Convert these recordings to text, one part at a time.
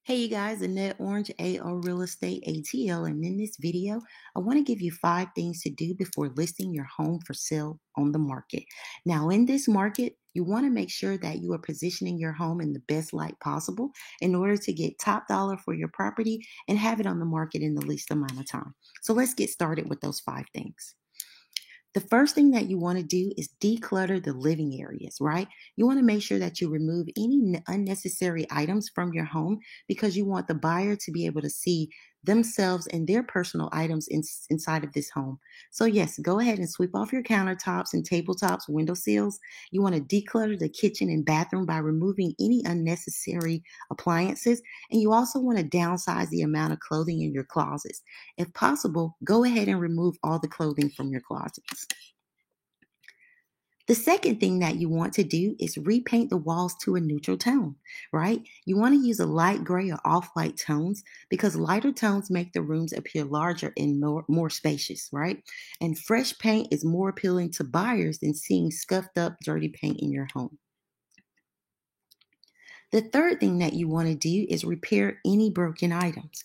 Hey you guys, Annette Orange, AO Real Estate ATL, and in this video, I want to give you 5 things to do before listing your home for sale on the market. Now, in this market, you want to make sure that you are positioning your home in the best light possible in order to get top dollar for your property and have it on the market in the least amount of time. So let's get started with those 5 things. The first thing that you want to do is declutter the living areas, right? You want to make sure that you remove any unnecessary items from your home because you want the buyer to be able to see themselves and their personal items inside of this home. So, yes, go ahead and sweep off your countertops and tabletops, window sills. You want to declutter the kitchen and bathroom by removing any unnecessary appliances. And you also want to downsize the amount of clothing in your closets. If possible, go ahead and remove all the clothing from your closets. The second thing that you want to do is repaint the walls to a neutral tone, right? You want to use a light gray or off white tones because lighter tones make the rooms appear larger and more spacious, right? And fresh paint is more appealing to buyers than seeing scuffed up, dirty paint in your home. The third thing that you want to do is repair any broken items.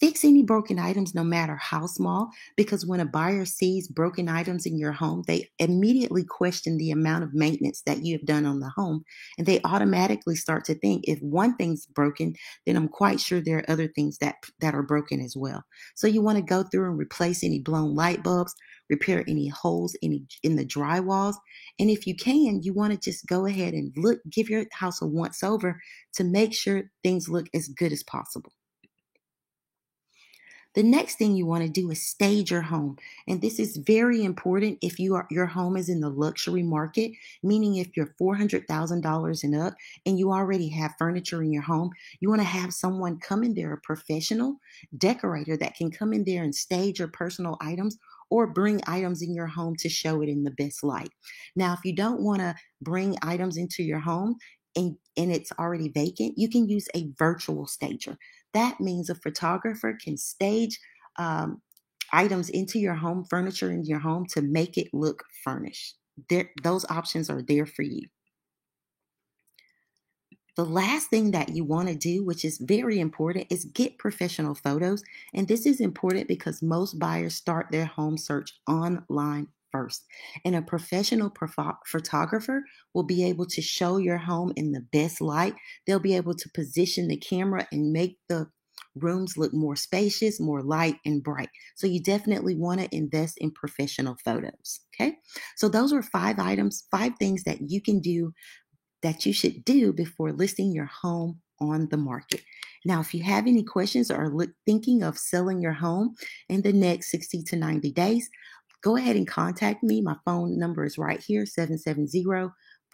Fix any broken items, no matter how small, because when a buyer sees broken items in your home, they immediately question the amount of maintenance that you have done on the home. And they automatically start to think if one thing's broken, then I'm quite sure there are other things that are broken as well. So you want to go through and replace any blown light bulbs, repair any holes in the drywalls. And if you can, you want to just go ahead and give your house a once over to make sure things look as good as possible. The next thing you want to do is stage your home. And this is very important if your home is in the luxury market, meaning if you're $400,000 and up and you already have furniture in your home, you want to have someone come in there, a professional decorator that can come in there and stage your personal items or bring items in your home to show it in the best light. Now, if you don't want to bring items into your home, and it's already vacant, you can use a virtual stager. That means a photographer can stage um, items into your home, furniture in your home to make it look furnished. Those options are there for you. The last thing that you want to do, which is very important, is get professional photos. And this is important because most buyers start their home search online first. And a professional photographer will be able to show your home in the best light. They'll be able to position the camera and make the rooms look more spacious, more light and bright. So you definitely want to invest in professional photos. Okay. So those are 5 items, 5 things that you can do that you should do before listing your home on the market. Now, if you have any questions or are thinking of selling your home in the next 60 to 90 days, go ahead and contact me. My phone number is right here,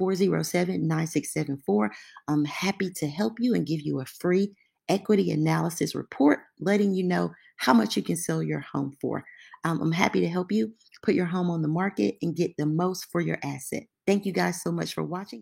770-407-9674. I'm happy to help you and give you a free equity analysis report letting you know how much you can sell your home for. I'm happy to help you put your home on the market and get the most for your asset. Thank you guys so much for watching.